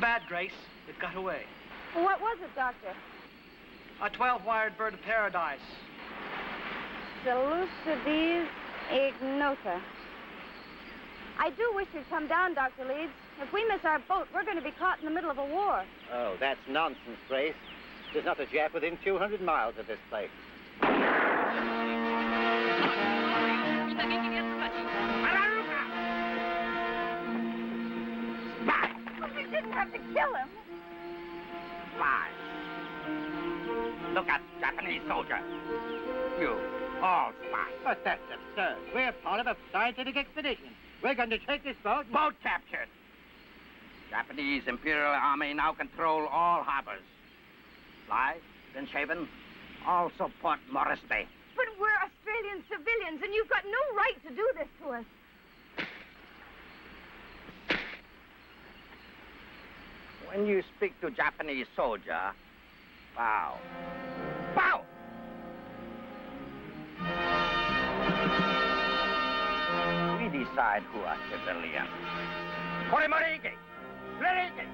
bad, Grace. It got away. What was it, Doctor? A 12-wired bird of paradise. Seleucides ignota. I do wish you'd come down, Dr. Leeds. If we miss our boat, we're going to be caught in the middle of a war. Oh, that's nonsense, Grace. There's not a Jap within 200 miles of this place. But we didn't have to kill him. Spy. Look at Japanese soldier. You, all spies. But that's absurd. We're part of a scientific expedition. We're going to take this boat. Boat captured. Japanese Imperial Army now control all harbors. Fly, clean shaven, also Port Moresby. But we're Australian civilians, and you've got no right to do this to us. When you speak to Japanese soldier, bow. Bow! We decide who are civilians. Korimorigi! Flerigi!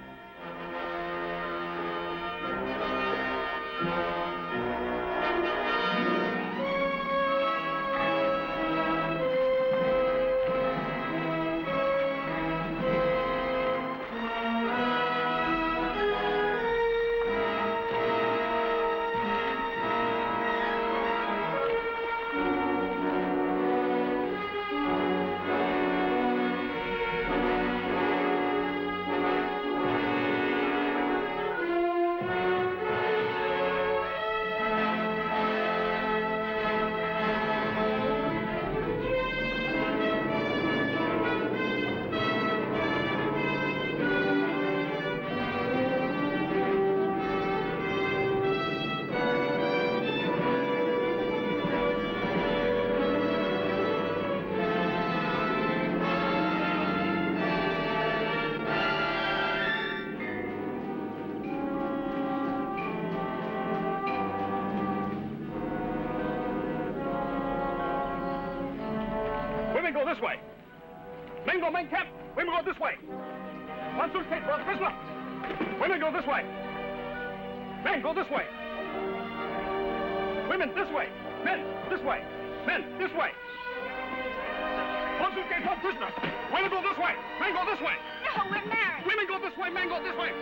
Women go this way. Men go, men camp. Women go this way. One suitcase for the prisoner. Women go this way. Men go this way. Women this way. Men this way. Men this way. One suitcase, one prisoner. Women go this way. Men go this way. No, we're married. Women go this way. Men go this way.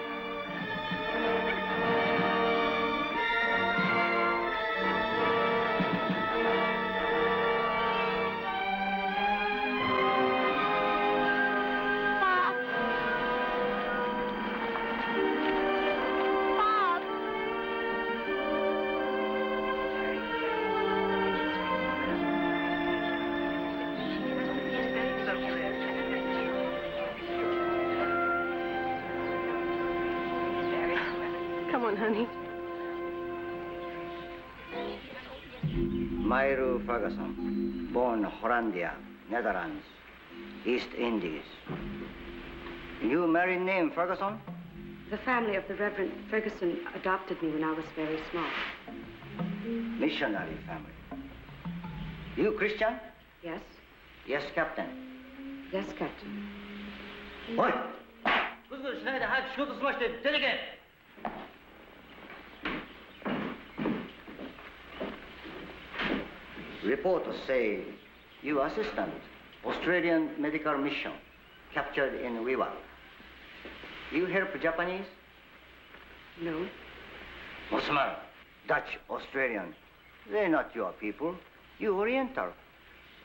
Honey. Myru Ferguson, born Hollandia, Netherlands, East Indies. You married name Ferguson? The family of the Reverend Ferguson adopted me when I was very small. Missionary family. You Christian? Yes. Yes, Captain. Yes, Captain. Oi! Kızgın şuraya da hadi şu tutmaştı. Dedike! Reporters say you assistant, Australian medical mission, captured in Wiwa. You help Japanese? No. Osman, Dutch, Australian. They're not your people. You Oriental.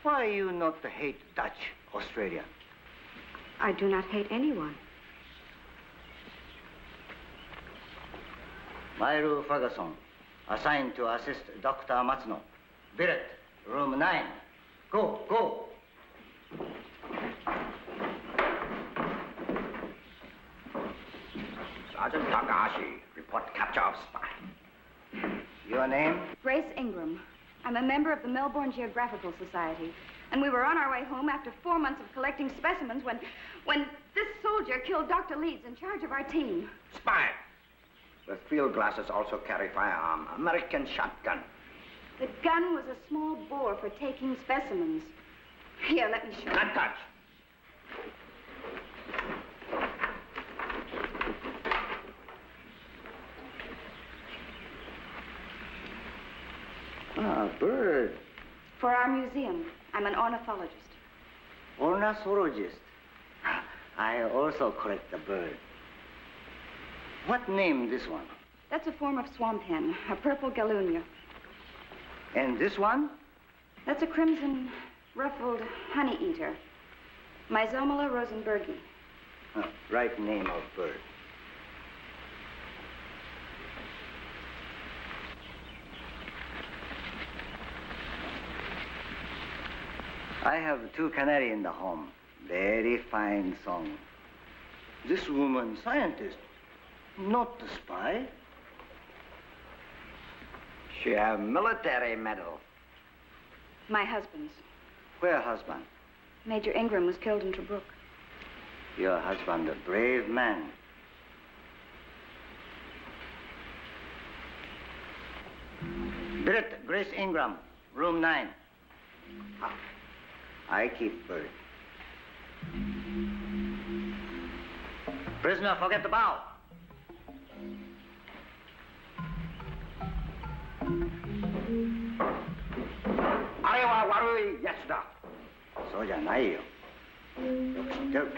Why you not hate Dutch, Australian? I do not hate anyone. Myru Ferguson, assigned to assist Dr. Matsuno. Billet, room 9. Go, go. Sergeant Takahashi, report capture of spy. Your name? Grace Ingram. I'm a member of the Melbourne Geographical Society. And we were on our way home after 4 months of collecting specimens when this soldier killed Dr. Leeds in charge of our team. Spy. The field glasses also carry firearm, American shotgun. The gun was a small bore for taking specimens. Here, let me show you. Not touch. bird. For our museum. I'm an ornithologist. Ornithologist. I also collect the bird. What name this one? That's a form of swamp hen, a purple gallinia. And this one? That's a crimson ruffled honey eater. Myzomela rosenbergi. Right name of bird. I have 2 canary in the home. Very fine song. This woman, scientist, not the spy. She have military medal. My husband's. Where husband? Major Ingram was killed in Tobruk. Your husband, a brave man. Britt, Grace Ingram, room 9. I keep bird. Prisoner, forget the bow. Arewa warui yatsuda. そうじゃないよ。よく知ってる。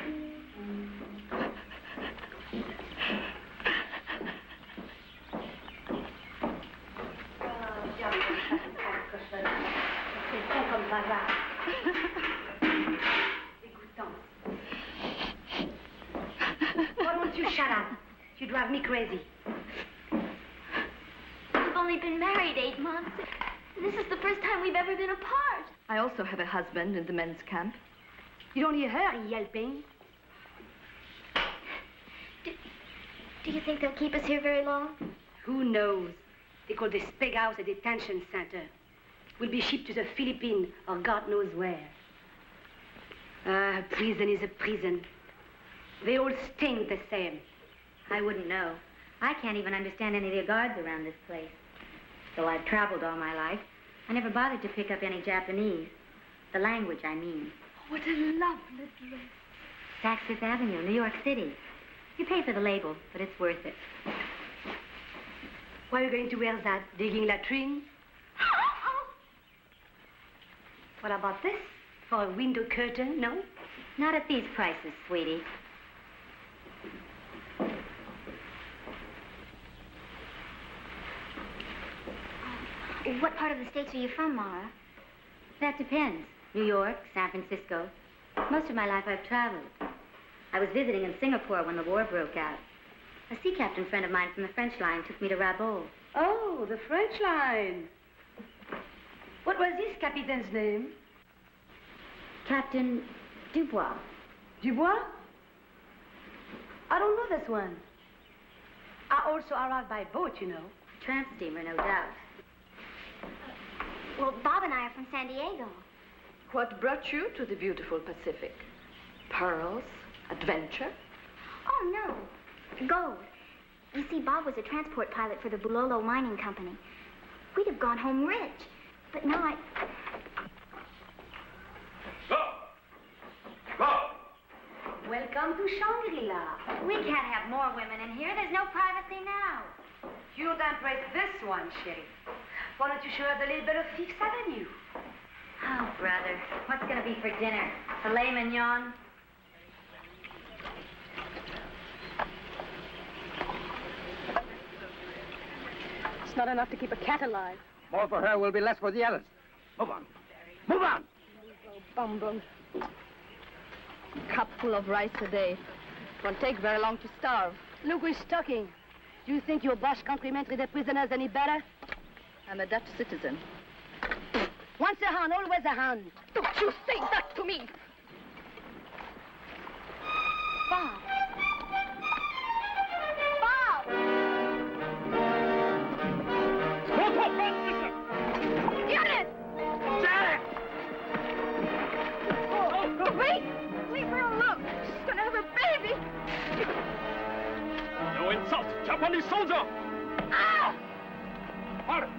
Why won't you shut up? You drive me crazy. We've only been married 8 months. This is the first time we've ever been apart. I also have a husband in the men's camp. You don't hear her yelping. Do you think they'll keep us here very long? Who knows? They call this peg house a detention center. We'll be shipped to the Philippines or God knows where. A prison is a prison. They all stink the same. I wouldn't know. I can't even understand any of the guards around this place. Though I've traveled all my life, I never bothered to pick up any Japanese. The language, I mean. What a lovely place. Saks Fifth Avenue, New York City. You pay for the label, but it's worth it. Why are you going to wear that? Digging latrine? What about this? For a window curtain, no? Not at these prices, sweetie. What part of the States are you from, Mara? That depends. New York, San Francisco. Most of my life I've traveled. I was visiting in Singapore when the war broke out. A sea captain friend of mine from the French line took me to Rabaul. Oh, the French line. What was this captain's name? Captain Dubois. Dubois? I don't know this one. I also arrived by boat, you know. Tramp steamer, no doubt. Well, Bob and I are from San Diego. What brought you to the beautiful Pacific? Pearls? Adventure? Oh, no. Gold. You see, Bob was a transport pilot for the Bulolo Mining Company. We'd have gone home rich. But now I... Go! Go! Welcome to Shangri-La. We can't have more women in here. There's no privacy now. You don't break this one, Sherry. Why don't you show her the little bit of Fifth Avenue? Oh, brother. What's going to be for dinner? Filet mignon? It's not enough to keep a cat alive. More for her will be less for the others. Move on. Move on! Bum bum. Cup full of rice a day. Won't take very long to starve. Look who's talking. Do you think your boss complimentary the prisoners any better? I'm a Dutch citizen. Once a hand, always a hand. Don't you say that to me! Bob. Bob! Go top, man, mister! Janet! Janet! Oh, wait! Leave her alone. She's gonna have a baby. No insult, Japanese soldier! Ah! Harder!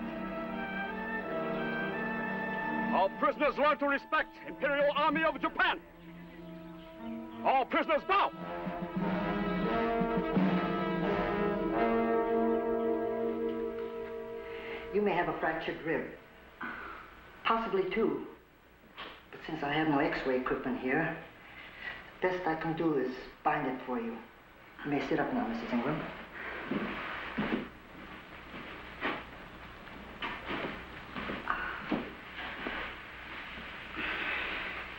All prisoners learn to respect Imperial Army of Japan. All prisoners bow. You may have a fractured rib. Possibly 2. But since I have no X-ray equipment here, the best I can do is bind it for you. You may sit up now, Mrs. Ingram.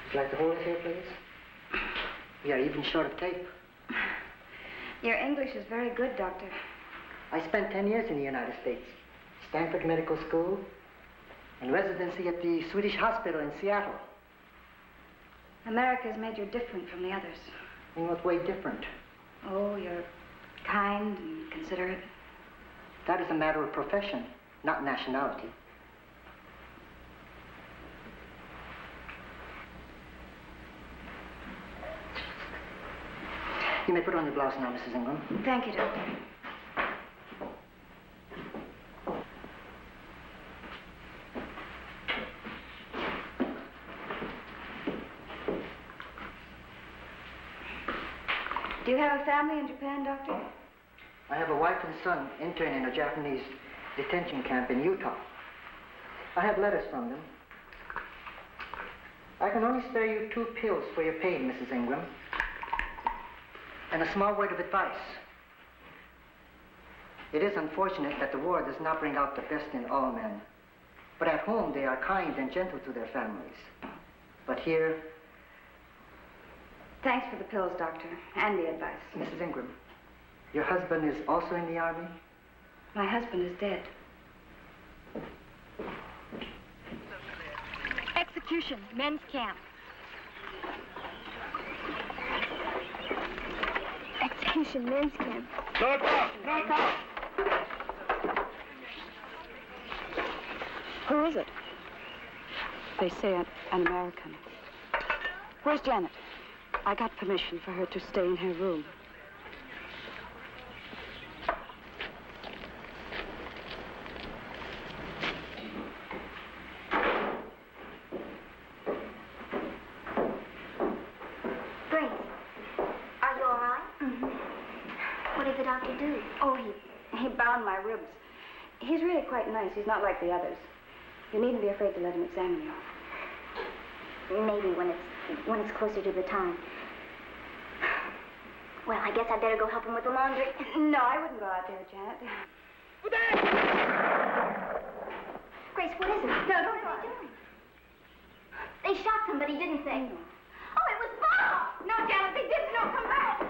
Would you like to hold it here, please? We are even short of tape. Your English is very good, Doctor. I spent 10 years in the United States. Stanford Medical School and residency at the Swedish Hospital in Seattle. America has made you different from the others. In what way different? Oh, you're kind and considerate. That is a matter of profession, not nationality. You may put on your blouse now, Mrs. Ingram. Thank you, Doctor. Do you have a family in Japan, Doctor? I have a wife and son interning in a Japanese detention camp in Utah. I have letters from them. I can only spare you 2 pills for your pain, Mrs. Ingram. And a small word of advice. It is unfortunate that the war does not bring out the best in all men. But at home, they are kind and gentle to their families. But here... Thanks for the pills, Doctor, and the advice. Mrs. Ingram, your husband is also in the Army? My husband is dead. Execution, men's camp. Execution, men's camp. No talk! No talk! Who is it? They say an American. Where's Janet? I got permission for her to stay in her room. Grace, are you all right? Mm-hmm. What did the doctor do? Oh, he bound my ribs. He's really quite nice. He's not like the others. You needn't be afraid to let him examine you. Maybe when it's closer to the time. Well, I guess I better go help him with the laundry. No, I wouldn't go out there, Janet. Grace, what is it? No, don't what are they doing? They shot somebody, didn't they? Oh, it was Bob! No, Janet, they didn't. No, come back.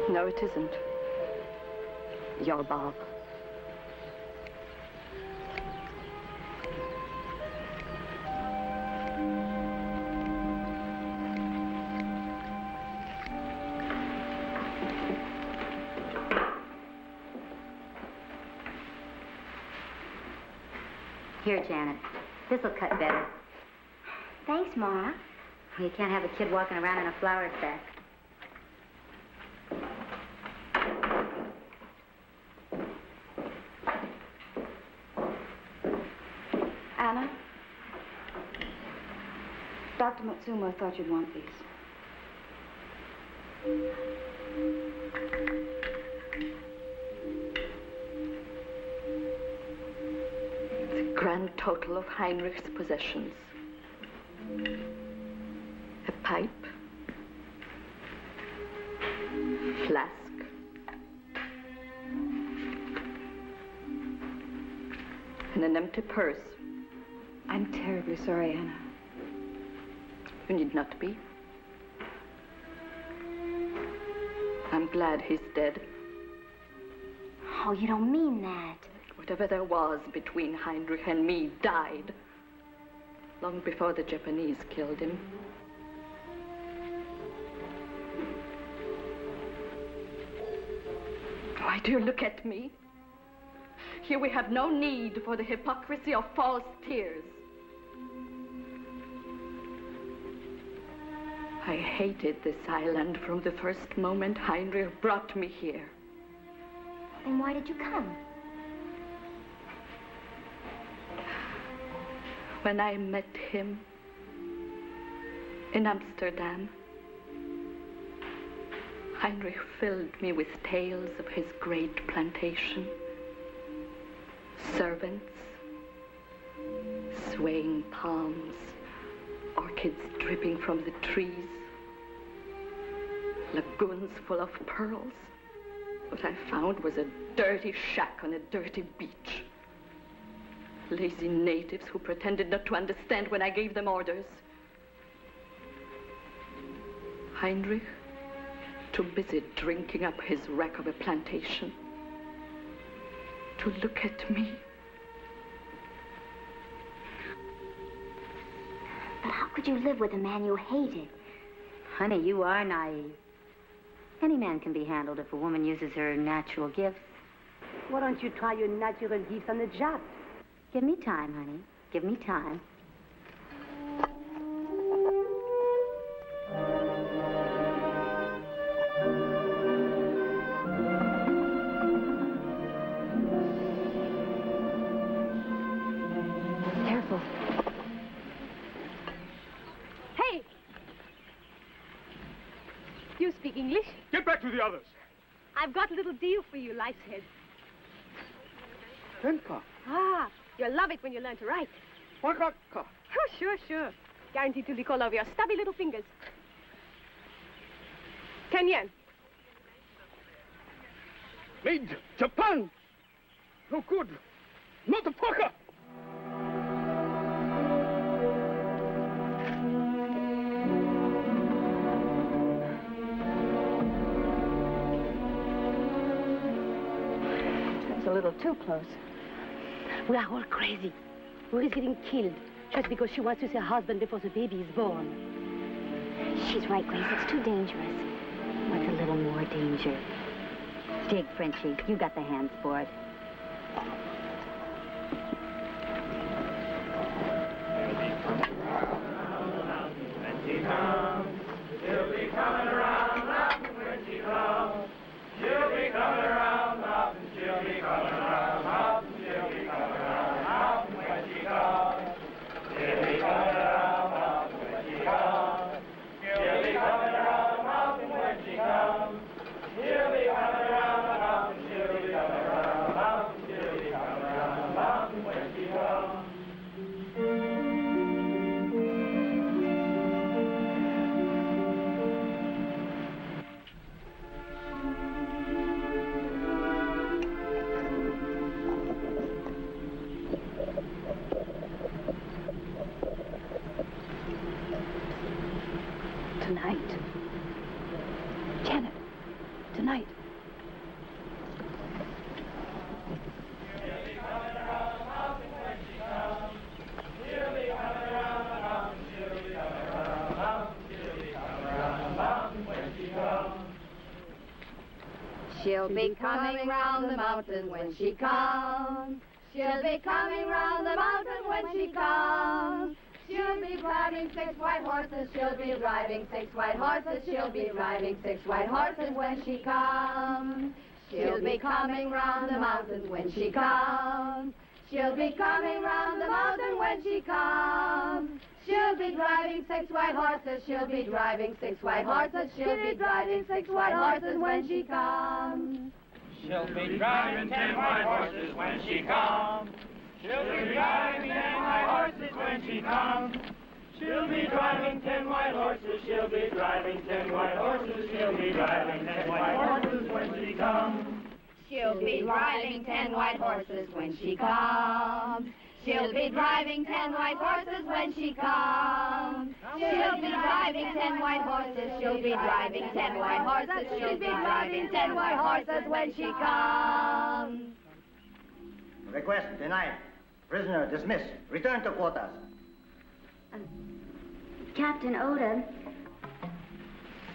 No, it isn't. You're Bob. Here, Janet. This'll cut better. Thanks, Ma. You can't have a kid walking around in a flour sack. Anna? Dr. Matsumo thought you'd want these. The grand total of Heinrich's possessions. A pipe. Flask. And an empty purse. I'm terribly sorry, Anna. You need not be. I'm glad he's dead. Oh, you don't mean that. Whatever there was between Heinrich and me died long before the Japanese killed him. Why do you look at me? Here we have no need for the hypocrisy of false tears. I hated this island from the first moment Heinrich brought me here. Then why did you come? When I met him in Amsterdam, Heinrich filled me with tales of his great plantation. Servants, swaying palms, orchids dripping from the trees, lagoons full of pearls. What I found was a dirty shack on a dirty beach. Lazy natives who pretended not to understand when I gave them orders. Heinrich, too busy drinking up his wreck of a plantation to look at me. But how could you live with a man you hated? Honey, you are naive. Any man can be handled if a woman uses her natural gifts. Why don't you try your natural gifts on the job? Give me time, honey. Give me time. Careful. Hey! You speak English? Get back to the others. I've got a little deal for you, Life's Head. Tenka. Ah, you'll love it when you learn to write. Wakaka. Oh, sure. Guaranteed to lick all over your stubby little fingers. Kenyan. Made Japan. No good. Not a fucker. That's a little too close. We are all crazy. We're getting killed just because she wants to see her husband before the baby is born. She's right, Grace. It's too dangerous. What's a little more danger? Dig, Frenchie. You got the hands for it. She'll be coming around mountain when she comes. She'll be coming around mountain. She'll be coming around mountain. She'll be coming around mountain when she comes. She'll be coming around mountain when she comes. She'll be coming around mountain when she comes. She'll be coming around the mountain. She'll be coming around mountain. She'll be coming around mountain when she comes. Tonight. Janet, tonight. She'll be coming round the mountain when she comes. She'll be coming round the mountain when she comes. She'll be driving 6 white horses. She'll be driving 6 white horses. She'll be driving 6 white horses when she comes. She'll be coming round the mountains when she comes. She'll be coming round the mountain when she comes. She'll be driving 6 white horses. She'll be driving 6 white horses. She'll be driving 6 white horses when she comes. She'll be driving 10 white horses when she comes. She'll be driving 10 white horses when she comes. She'll be driving 10 white horses. She'll be driving 10 white horses. She'll be driving 10 white horses when she comes. She'll be driving 10 white horses when she comes. She'll be driving 10 white horses when she comes. She'll be driving 10 white horses. She'll be driving 10 white horses. She'll be driving 10 white horses when she comes. Request denied. Prisoner dismissed. Return to quarters. Captain Oda,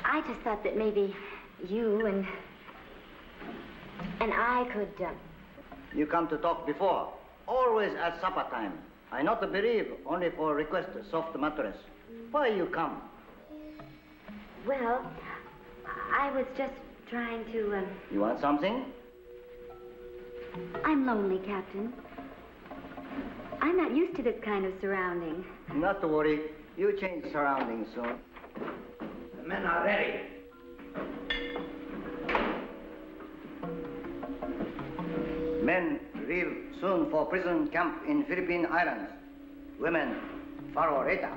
I just thought that maybe you and I could... You come to talk before. Always at supper time. I not bereave only for request soft mattress. Why you come? Well, I was just trying to... You want something? I'm lonely, Captain. I'm not used to this kind of surrounding. Not to worry. You change surroundings soon. The men are ready. Men leave soon for prison camp in Philippine Islands. Women, Faro Reta.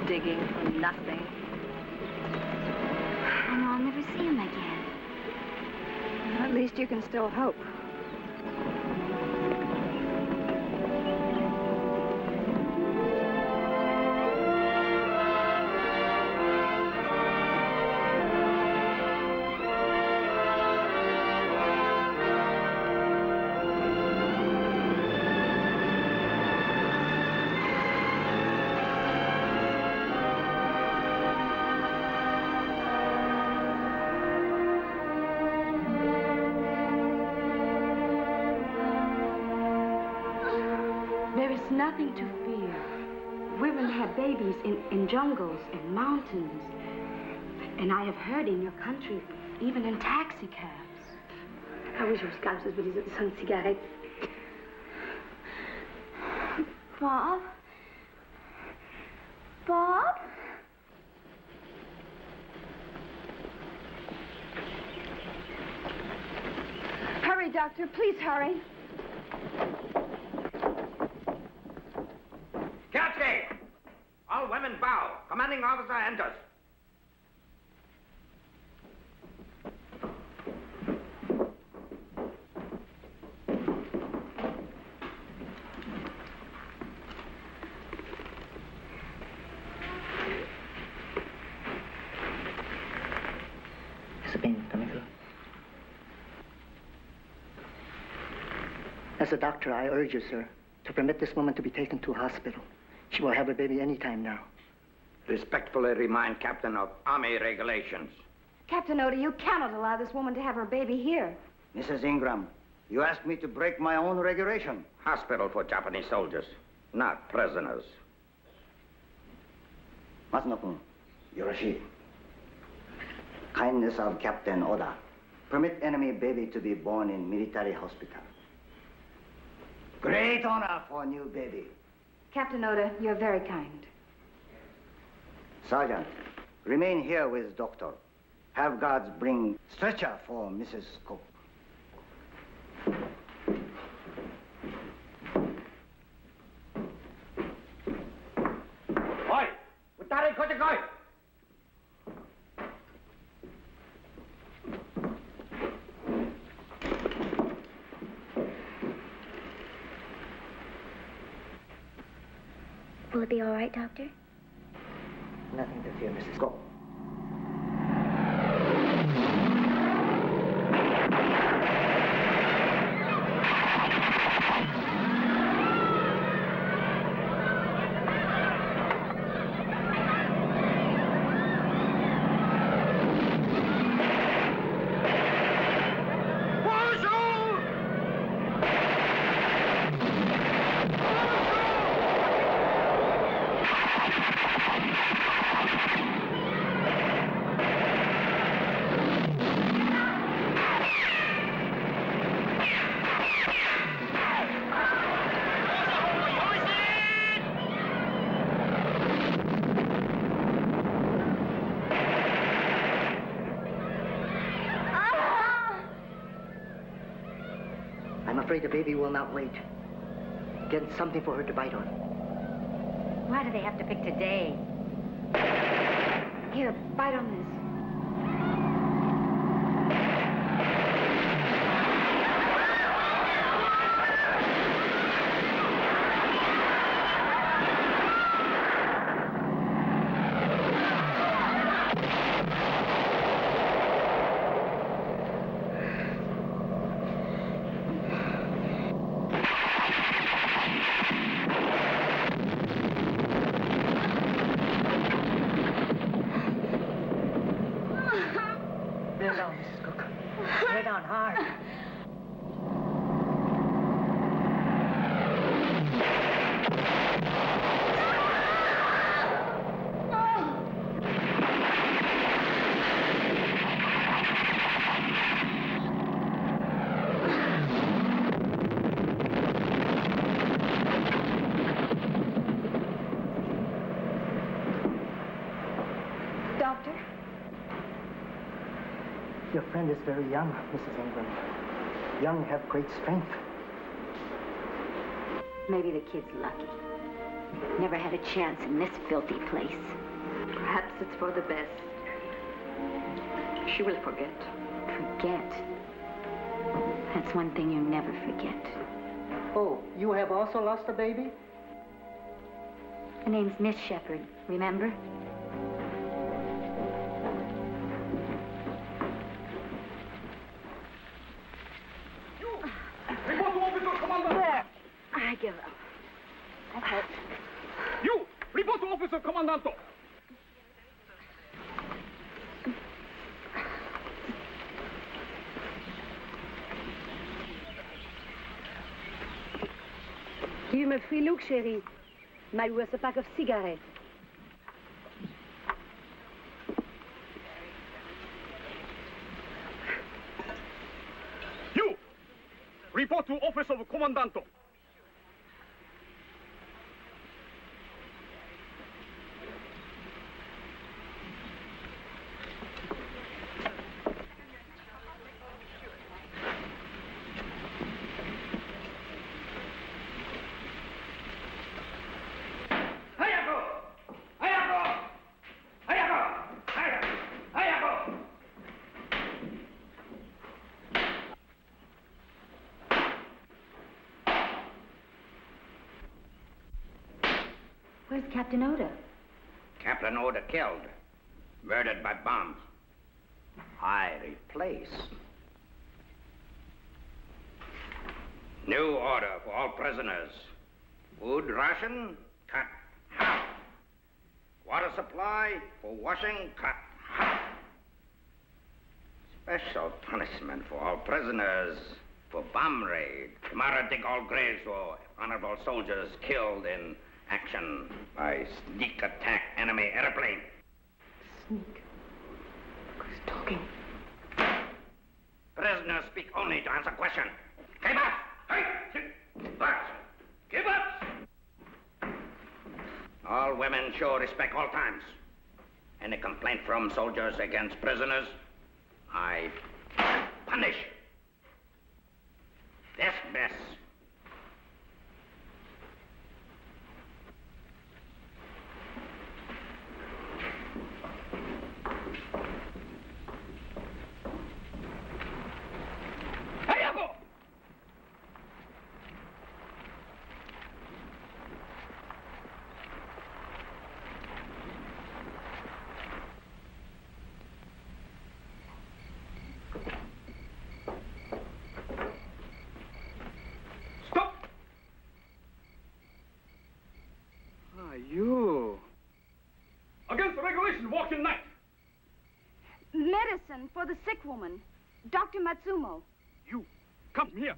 Digging for nothing. I know I'll never see him again. Well, at least you can still hope. Nothing to fear. Women have babies in jungles and mountains. And I have heard in your country, even in taxi cabs. Ah oui, je calme, je vous dis une cigarette. Bob? Bob? Hurry, Doctor. Please hurry. All women bow. Commanding officer enters. Has the pain coming through? As a doctor, I urge you, sir, to permit this woman to be taken to a hospital. She will have a baby any time now. Respectfully remind Captain of Army regulations. Captain Oda, you cannot allow this woman to have her baby here. Mrs. Ingram, you asked me to break my own regulation. Hospital for Japanese soldiers, not prisoners. Masuno-kun, Yoroshi. Kindness of Captain Oda. Permit enemy baby to be born in military hospital. Great honor for new baby. Captain Oda, you're very kind. Sergeant, remain here with doctor. Have guards bring stretcher for Mrs. Cook. Oi! Utari kochikoi! Will it be all right, Doctor? Nothing to fear, Mrs. Go. I'm afraid the baby will not wait. Get something for her to bite on. Why do they have to pick today? Here, bite on this. down hard. Doctor? Your friend is very young, Mrs. Ingram. Young have great strength. Maybe the kid's lucky. Never had a chance in this filthy place. Perhaps it's for the best. She will forget. Forget? That's one thing you never forget. Oh, you have also lost a baby? Her name's Miss Shepherd, remember? I give up. That hurt. You! Report to Officer Commandante! Give him a free look, chérie. Might worth a pack of cigarettes. You! Report to Office of Commandante. Where's Captain Oda? Captain Oda killed. Murdered by bombs. I replace. New order for all prisoners. Food ration, cut half. Water supply for washing, cut half. Special punishment for all prisoners for bomb raid. Tomorrow dig all graves for honorable soldiers killed in action by sneak attack enemy airplane. Sneak? Who's talking? Prisoners speak only to answer question. Keep up! Hey! Keep up! Keep up! All women show respect all times. Any complaint from soldiers against prisoners, I punish. This mess. You. Against the regulation, walk in night. Medicine for the sick woman. Dr. Matsumo. You, come here.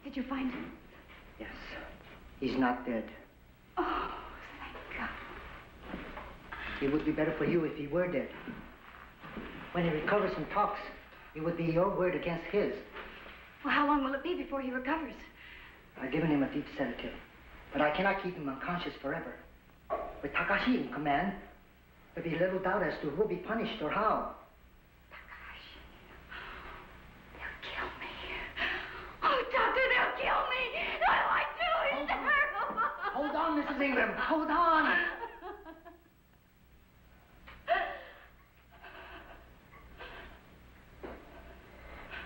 Did you find him? Yes. He's not dead. Oh, thank God. It would be better for you if he were dead. When he recovers and talks, it would be your word against his. Well, how long will it be before he recovers? I've given him a deep sedative, but I cannot keep him unconscious forever. With Takashi in command, There'll be little doubt as to who'll be punished or how. Kill me. Oh, Doctor, they'll kill me. What do I do? It's terrible. Hold on, Mrs. Ingram. Hold on.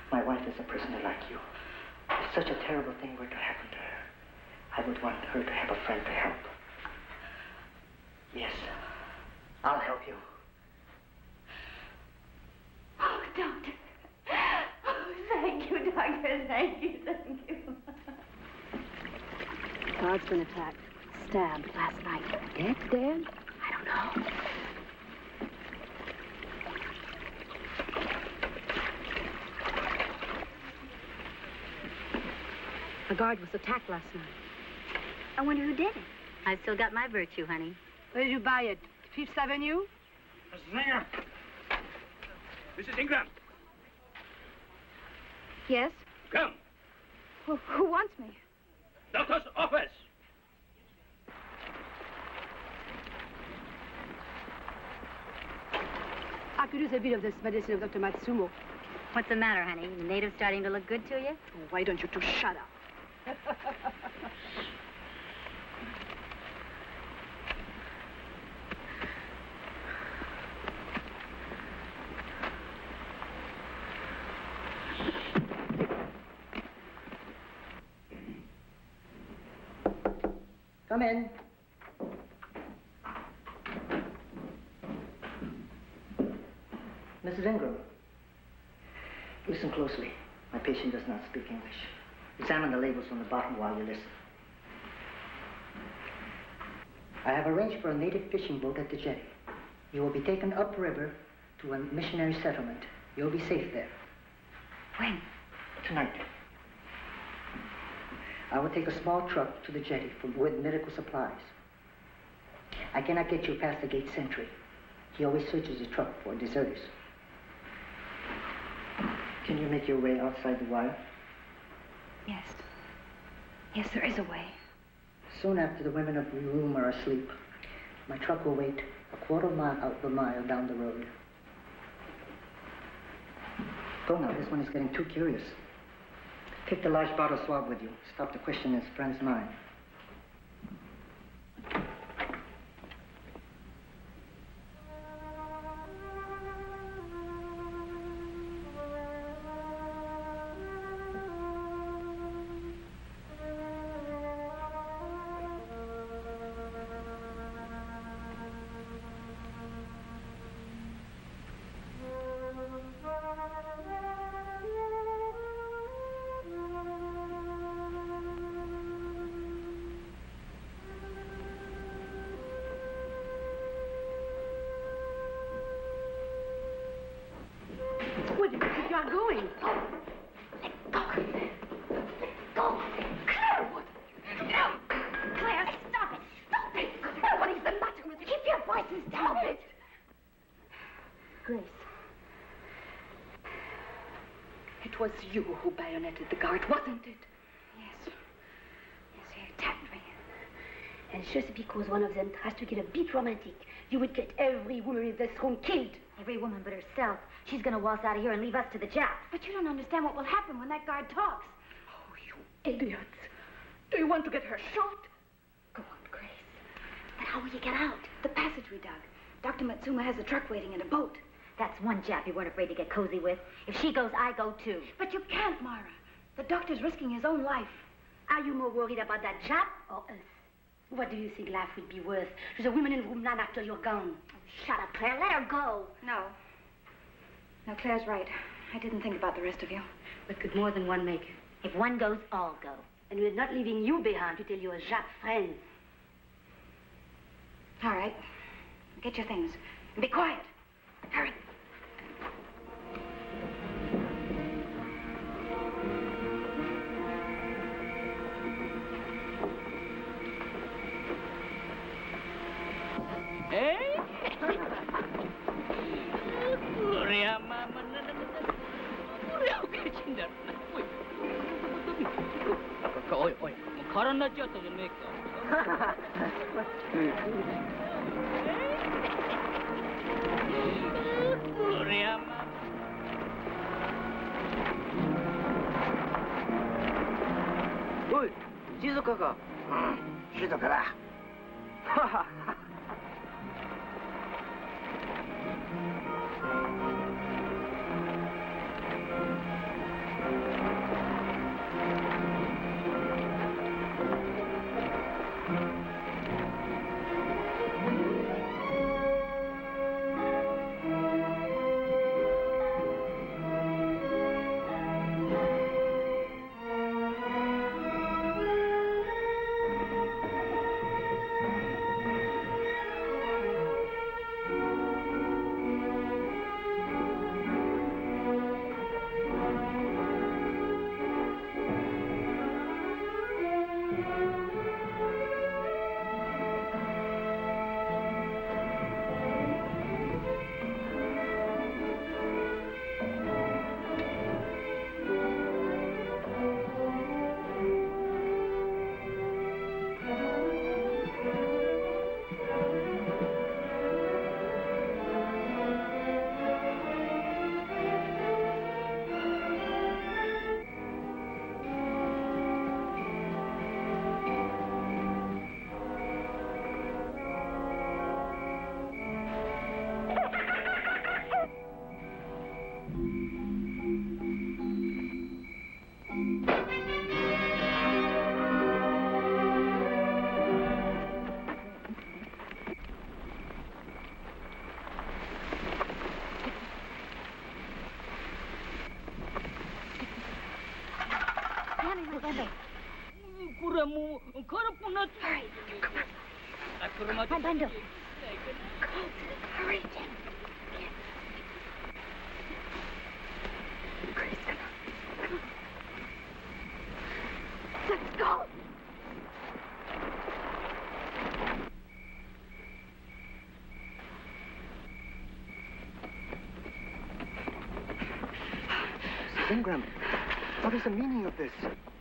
My wife is a prisoner like you. If such a terrible thing were to happen to her, I would want her to have a friend to help. Yes, I'll help you. Oh, Doctor. Oh, thank you, Doctor. Thank you, thank you. Guard's been attacked. Stabbed last night. Dead? Dead? I don't know. A guard was attacked last night. I wonder who did it. I've still got my virtue, honey. Where did you buy it? Fifth Avenue? Mrs. Ingram. Mrs. Ingram. Yes? Come. Who wants me? Doctor's office. I could use a bit of this medicine of Dr. Matsumo. What's the matter, honey? The natives starting to look good to you? Oh, why don't you two shut up? Come in. Mrs. Ingram, listen closely. My patient does not speak English. Examine the labels on the bottom while you listen. I have arranged for a native fishing boat at the jetty. You will be taken upriver to a missionary settlement. You'll be safe there. When? Tonight. I will take a small truck to the jetty with medical supplies. I cannot get you past the gate sentry. He always searches the truck for deserters. Can you make your way outside the wire? Yes. Yes, there is a way. Soon after the women of the room are asleep, my truck will wait a quarter mile down the road. Go now, this one is getting too curious. Take the large bottle swab with you. Stop to question his friend's mind. It was you who bayoneted the guard, wasn't it? Yes. Yes, he attacked me. And just because one of them tries to get a bit romantic, you would get every woman in this room killed. Every woman but herself. She's gonna waltz out of here and leave us to the Japs. But you don't understand what will happen when that guard talks. Oh, you idiots. Do you want to get her shot? Go on, Grace. But how will you get out? The passage we dug. Dr. Matsuma has a truck waiting in a boat. That's one Jap you weren't afraid to get cozy with. If she goes, I go too. But you can't, Mara. The doctor's risking his own life. Are you more worried about that Jap or us? What do you think life would be worth to the women in room 9 after you're gone? Oh, shut up, Claire. Let her go. No. No, Claire's right. I didn't think about the rest of you. But could more than one make it? If one goes, all go. And we're not leaving you behind to tell your Jap friends. All right. Get your things. And be quiet. Hurry. おい、静かか。静かだ。はは。Hurry. My bundle. Hurry, Jim. Let's go. Ingram, what is the meaning of this?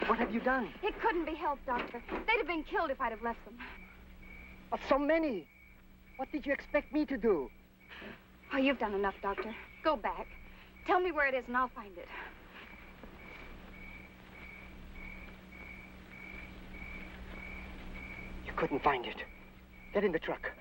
What have you done? It couldn't be helped, Doctor. They'd have been killed if I'd have left them. But so many. What did you expect me to do? Oh, you've done enough, Doctor. Go back. Tell me where it is and I'll find it. You couldn't find it. Get in the truck.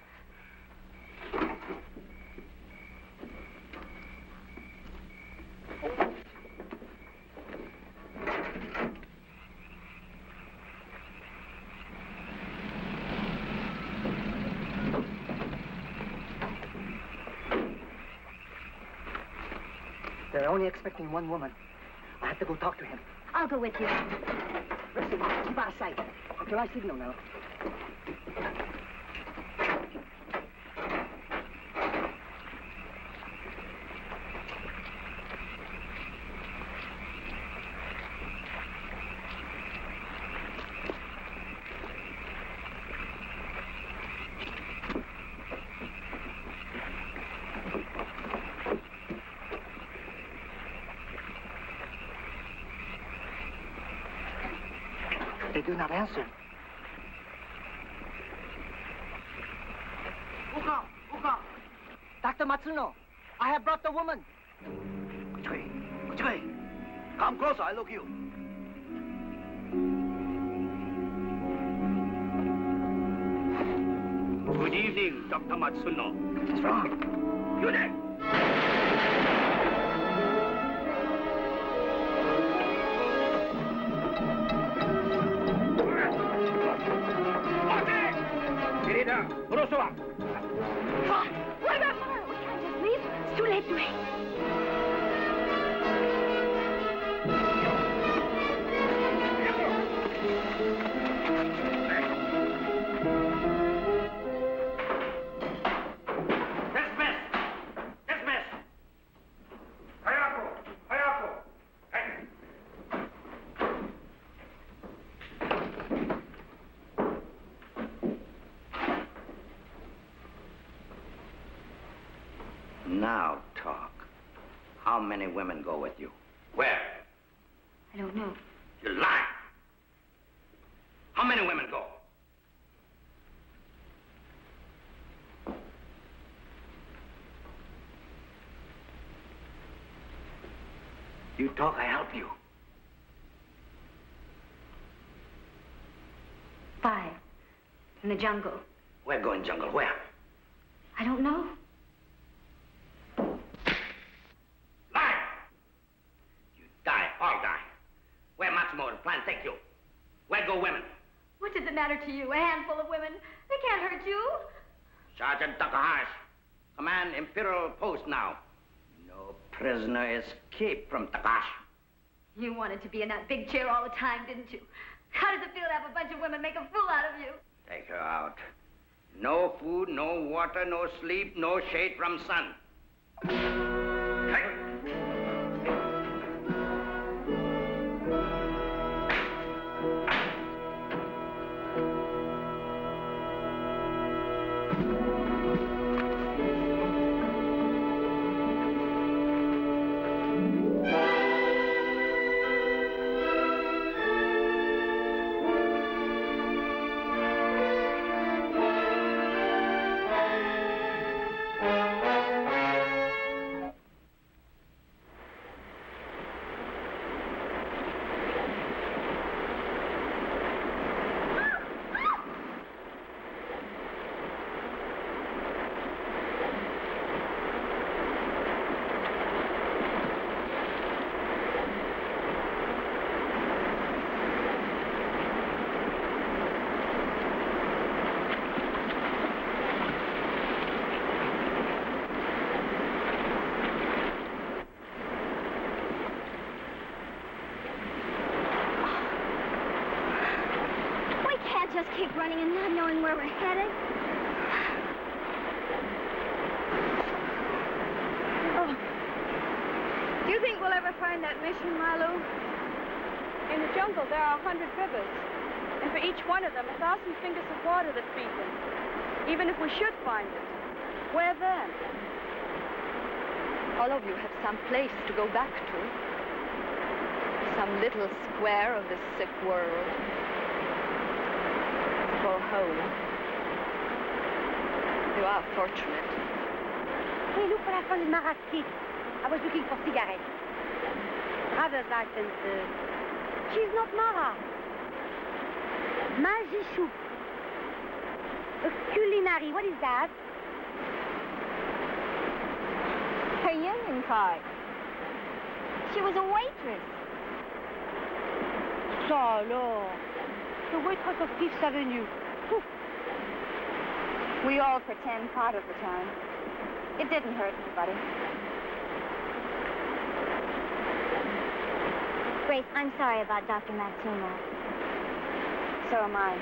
They're only expecting one woman. I have to go talk to him. I'll go with you. Rest keep out of sight. Until I signal now. They do not answer. Uka! Dr. Matsuno, I have brought the woman. Which way? Which way? Come closer, I look you. Good evening, Dr. Matsuno. What's wrong? You there! Come on. What about Mara? We can't just leave her. It's too late to wait. Now talk. How many women go with you? Where? I don't know. You lie. How many women go? talk, I help you. 5. In the jungle. We're going jungle. Where? I don't know. Lie! You die, all die. Where Matsumoto's plan take you? Where go women? What does it matter to you? A handful of women. They can't hurt you. Sergeant Takahashi, command Imperial post now. No prisoner escaped from Takahashi. You wanted to be in that big chair all the time, didn't you? How does it feel to have a bunch of women make a fool out of you? Take her out. No food, no water, no sleep, no shade from sun. Hey. Just keep running and not knowing where we're headed. Oh. Do you think we'll ever find that mission, Malu? In the jungle, there are 100 rivers. And for each one of them, 1,000 fingers of water that feed them. Even if we should find it, where then? All of you have some place to go back to. Some little square of this sick world. Go home. You are fortunate. Hey, look what I found in Mara's kit. I was looking for cigarettes. Driver's license. She's not Mara. Magic soup. A culinary. What is that? Her union card. She was a waitress. Ça alors. The waitress of Fifth Avenue. Whew. We all pretend part of the time. It didn't hurt anybody. Grace, I'm sorry about Dr. Matsumo. So am I.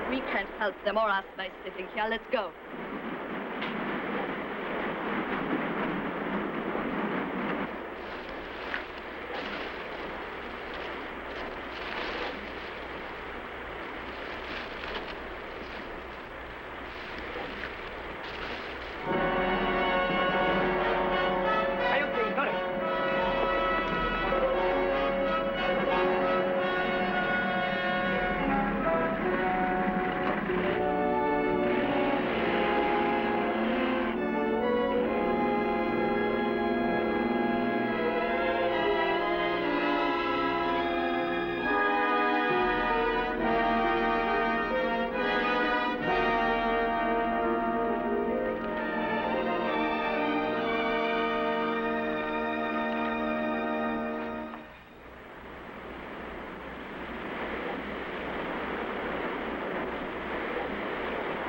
We can't help them or us by sitting here. Let's go.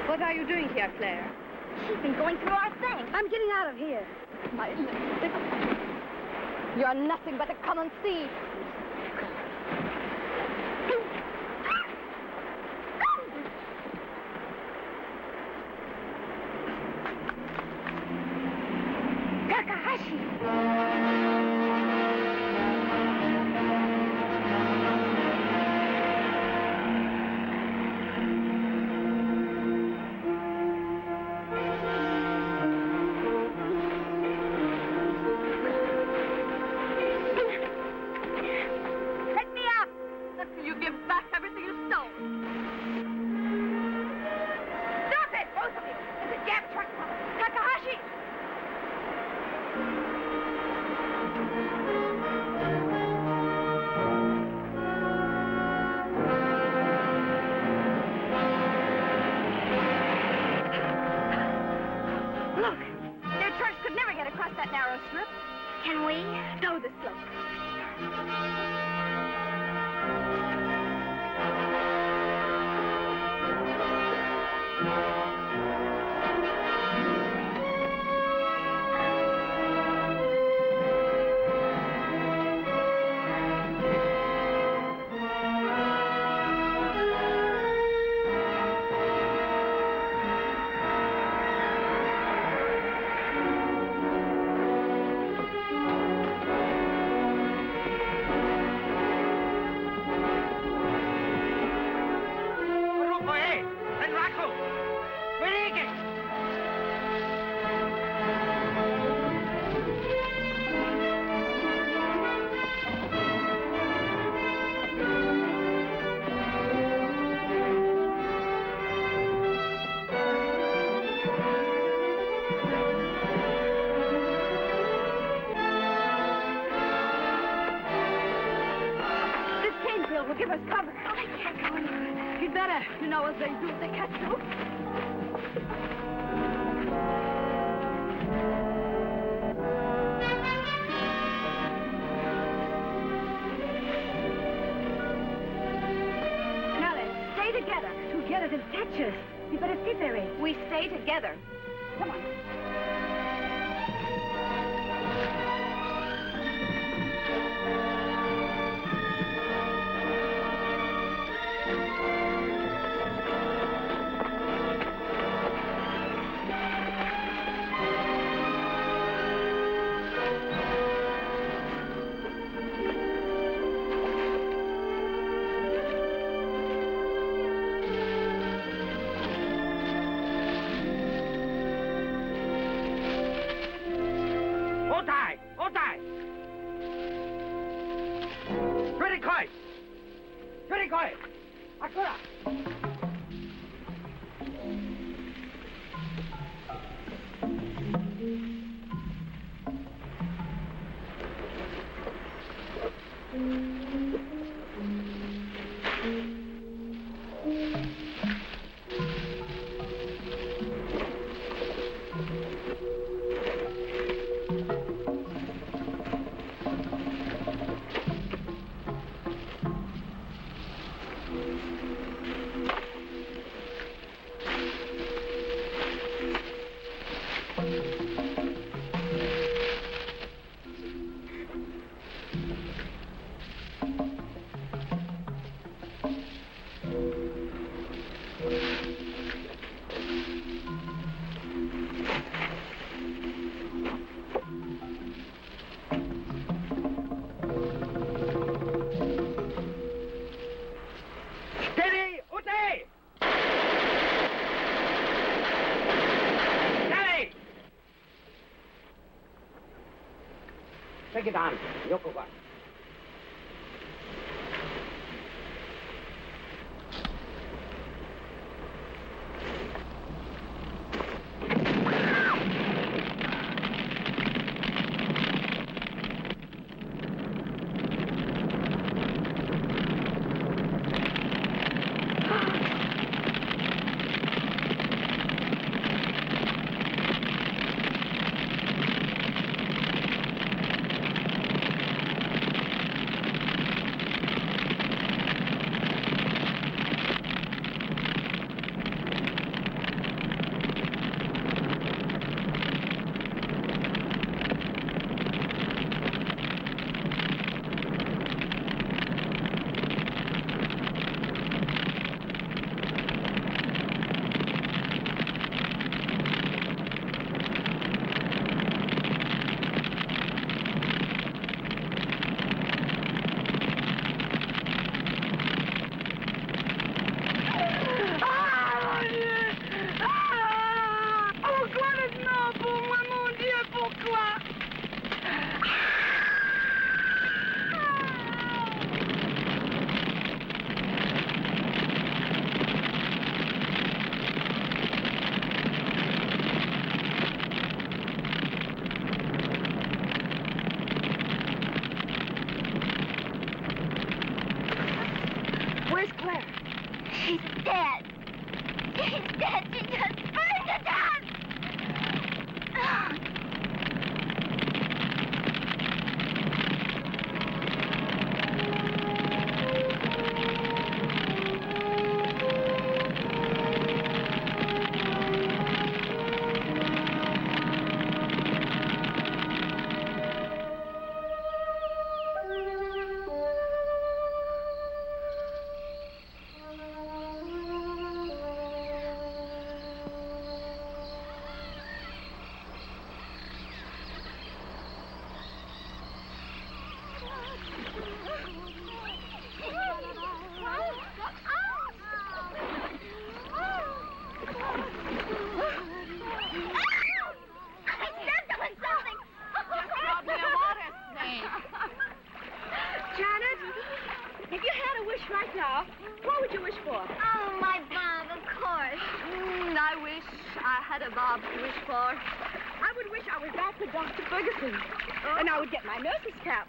What are you doing here, Claire? She's been going through our thing. I'm getting out of here. My lipstick. You're nothing but a common thief. Look, their trucks could never get across that narrow strip. Can we? Go the slope. Will give us cover. Oh, I can't go anywhere. You'd better. You know as they do. They catch you. Now then, stay together. Together they'll catch us. You better sit there, eh? We stay together. Come on. Take it on, Yokoba. dead. He's dead. She just burned to death. And I would get my nurse's cap.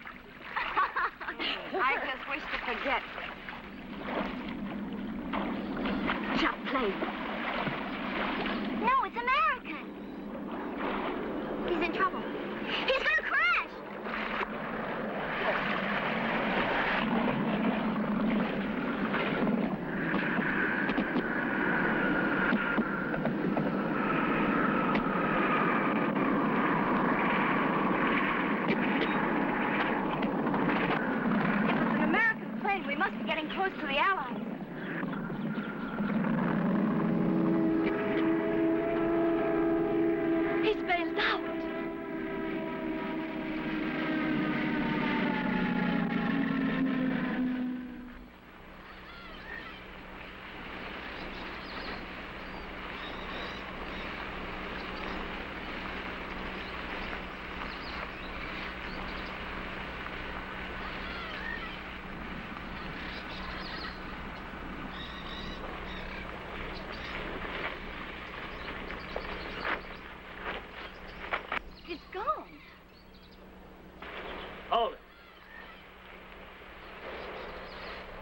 I just wish to forget. Just play. No, it's American. He's in trouble. He's gonna crash. Close to the Allies. He's bailed out. Hold it.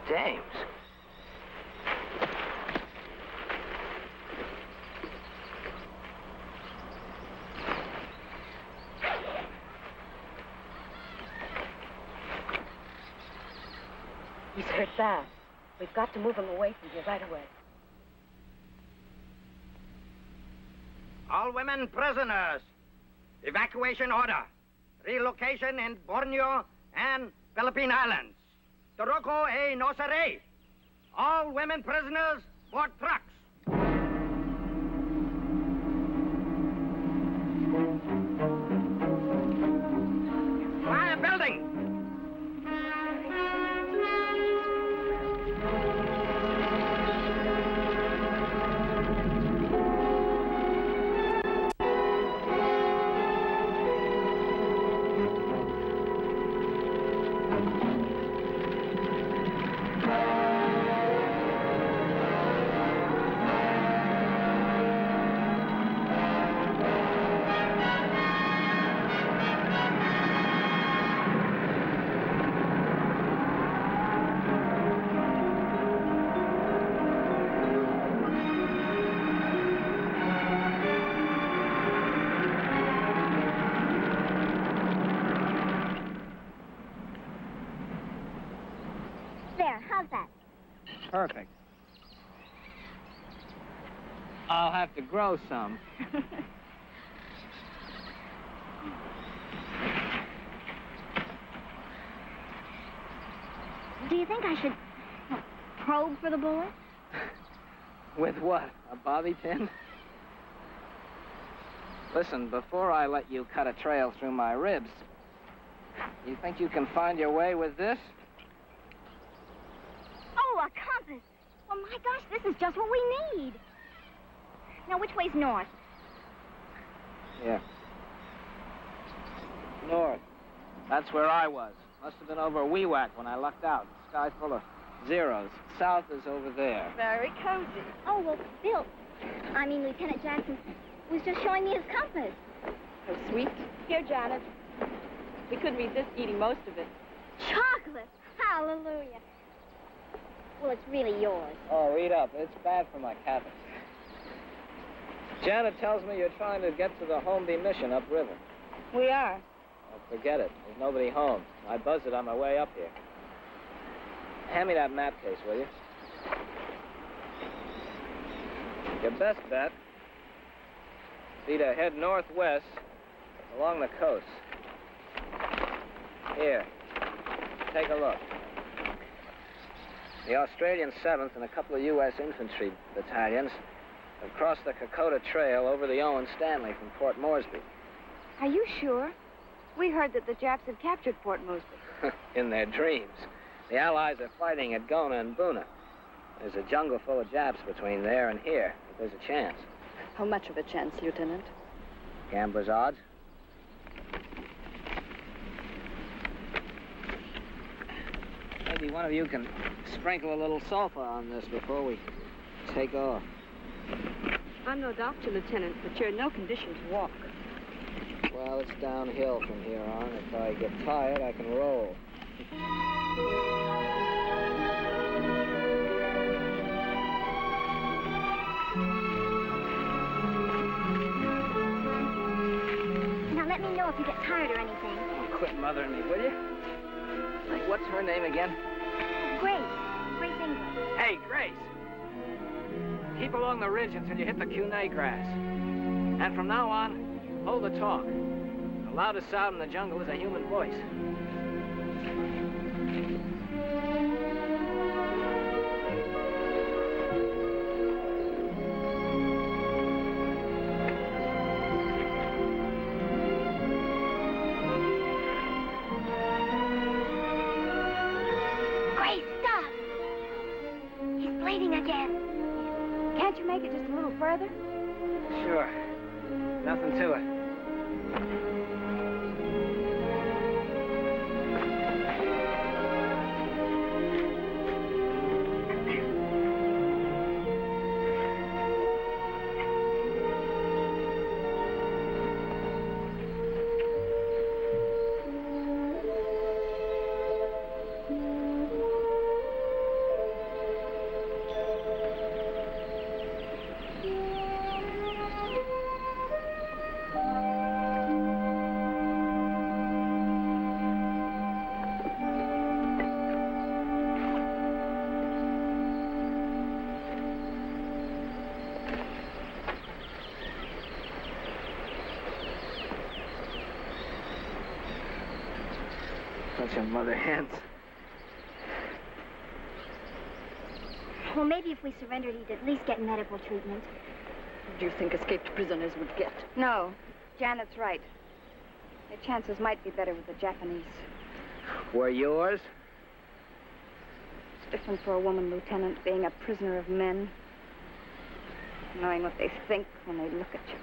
James. He's hurt bad. We've got to move him away from here right away. All women prisoners. Evacuation order. Relocation in Borneo and Philippine Islands. Toroko e Nosare. All women prisoners board trucks. Fire building. Perfect. I'll have to grow some. Do you think I should probe for the bullet? With what? A bobby pin? Listen, before I let you cut a trail through my ribs, you think you can find your way with this? Oh, a compass. Oh, my gosh, this is just what we need. Now, which way's north? Here. North. That's where I was. Must have been over Weewak when I lucked out. The sky full of zeros. South is over there. Very cozy. Oh, well, Bill, Lieutenant Jackson was just showing me his compass. So sweet. Here, Janet. We couldn't resist eating most of it. Chocolate. Hallelujah. Well, it's really yours. Oh, read up. It's bad for my cabin. Janet tells me you're trying to get to the Homeby mission upriver. We are. Oh, forget it. There's nobody home. I buzzed it on my way up here. Hand me that map case, will you? Your best bet be to head northwest along the coast. Here, take a look. The Australian 7th and a couple of U.S. infantry battalions have crossed the Kokoda Trail over the Owen Stanley from Port Moresby. Are you sure? We heard that the Japs had captured Port Moresby. In their dreams. The Allies are fighting at Gona and Buna. There's a jungle full of Japs between there and here, but there's a chance. How much of a chance, Lieutenant? Gambler's odds. Maybe one of you can sprinkle a little sulfur on this before we take off. I'm no doctor, Lieutenant, but you're in no condition to walk. Well, it's downhill from here on. If I get tired, I can roll. Now let me know if you get tired or anything. Oh, quit mothering me, will you? Like, what's her name again? Grace. Grace England. Hey, Grace. Keep along the ridge until you hit the Cunei grass. And from now on, hold the talk. The loudest sound in the jungle is a human voice. Grace, stop! He's bleeding again. Can't you make it just a little further? Sure. Nothing to it. Bunch of mother hens. Well, maybe if we surrendered, he'd at least get medical treatment. Do you think escaped prisoners would get? No. Janet's right. Their chances might be better with the Japanese. Were yours? It's different for a woman, Lieutenant, being a prisoner of men. Knowing what they think when they look at you.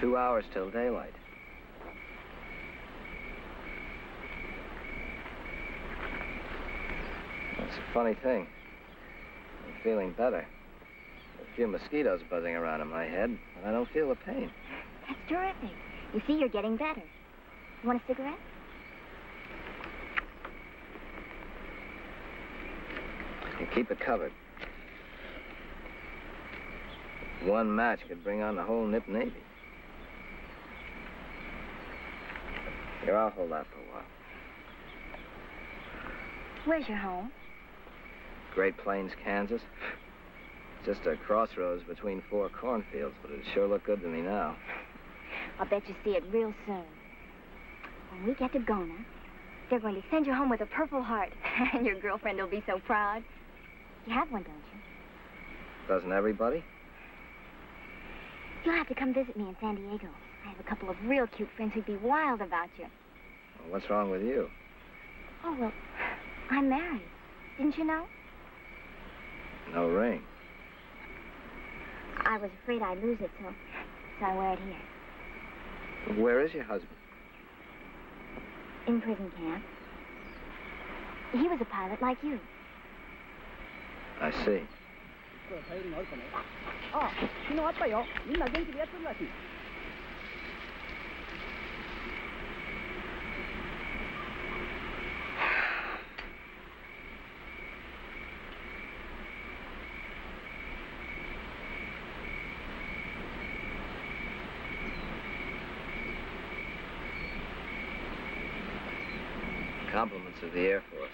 Two hours till daylight. That's a funny thing. I'm feeling better. A few mosquitoes buzzing around in my head, but I don't feel the pain. That's terrific. You see, you're getting better. You want a cigarette? You keep it covered. One match could bring on the whole Nip Navy. Here, I'll hold out for a while. Where's your home? Great Plains, Kansas. Just a crossroads between four cornfields, but it sure look good to me now. I'll bet you see it real soon. When we get to Gona, they're going to send you home with a Purple Heart. And your girlfriend will be so proud. You have one, don't you? Doesn't everybody? You'll have to come visit me in San Diego. I have a couple of real cute friends who'd be wild about you. Well, what's wrong with you? Oh, well, I'm married. Didn't you know? No ring. I was afraid I'd lose it, so I wear it here. Where is your husband? in prison camp. He was a pilot like you. I see. Compliments of the Air Force.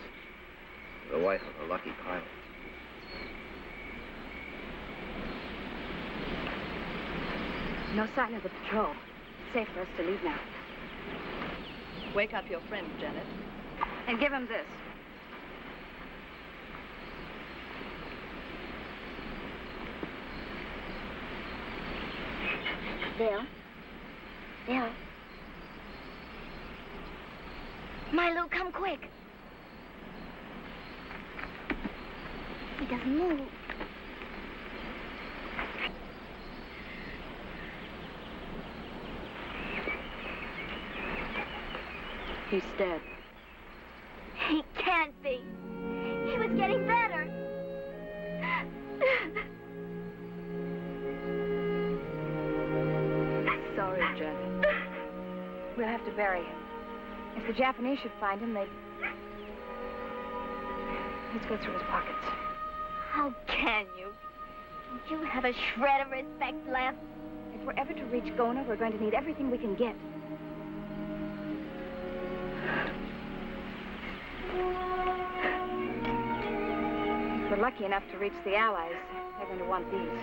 The wife of a lucky pilot. No sign of the patrol. It's safe for us to leave now. Wake up your friend, Janet. And give him this. Bill? Bill? Milo, come quick. He doesn't move. He's dead. He can't be. He was getting better. Sorry, Janet. We'll have to bury him. If the Japanese should find him, they'd... Let's go through his pockets. How can you? Don't you have a shred of respect left? If we're ever to reach Gona, we're going to need everything we can get. If we're lucky enough to reach the Allies, they're going to want these.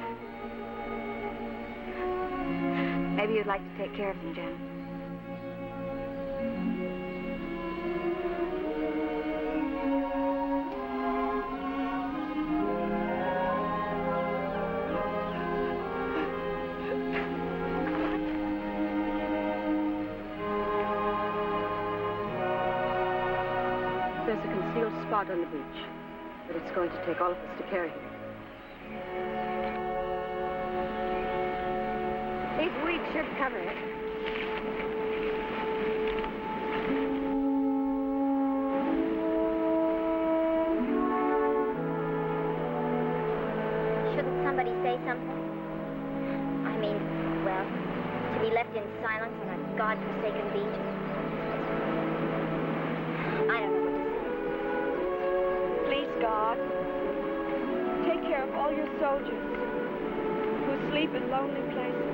Maybe you'd like to take care of them, Janet. There's a concealed spot on the beach, but it's going to take all of us to carry him. These weeds should cover it. Shouldn't somebody say something? I mean, well, to be left in silence on a God-forsaken beach. I don't know what to say. Please, God, take care of all your soldiers who sleep in lonely places.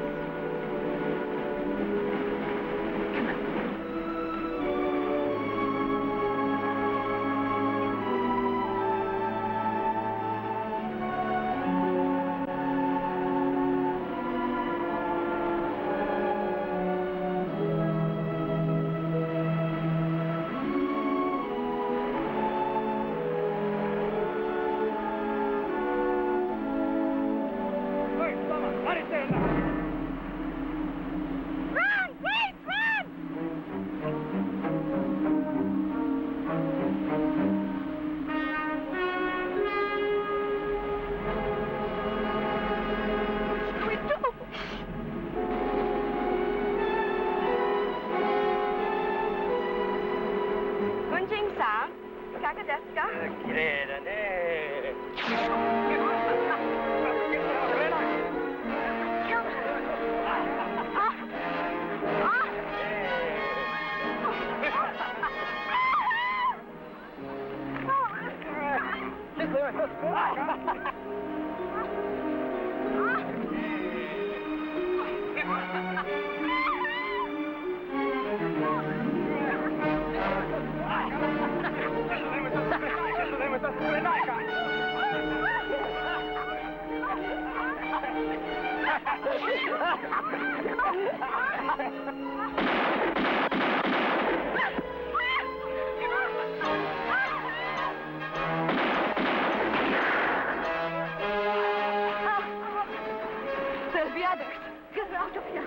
There'll be others. Get out of here.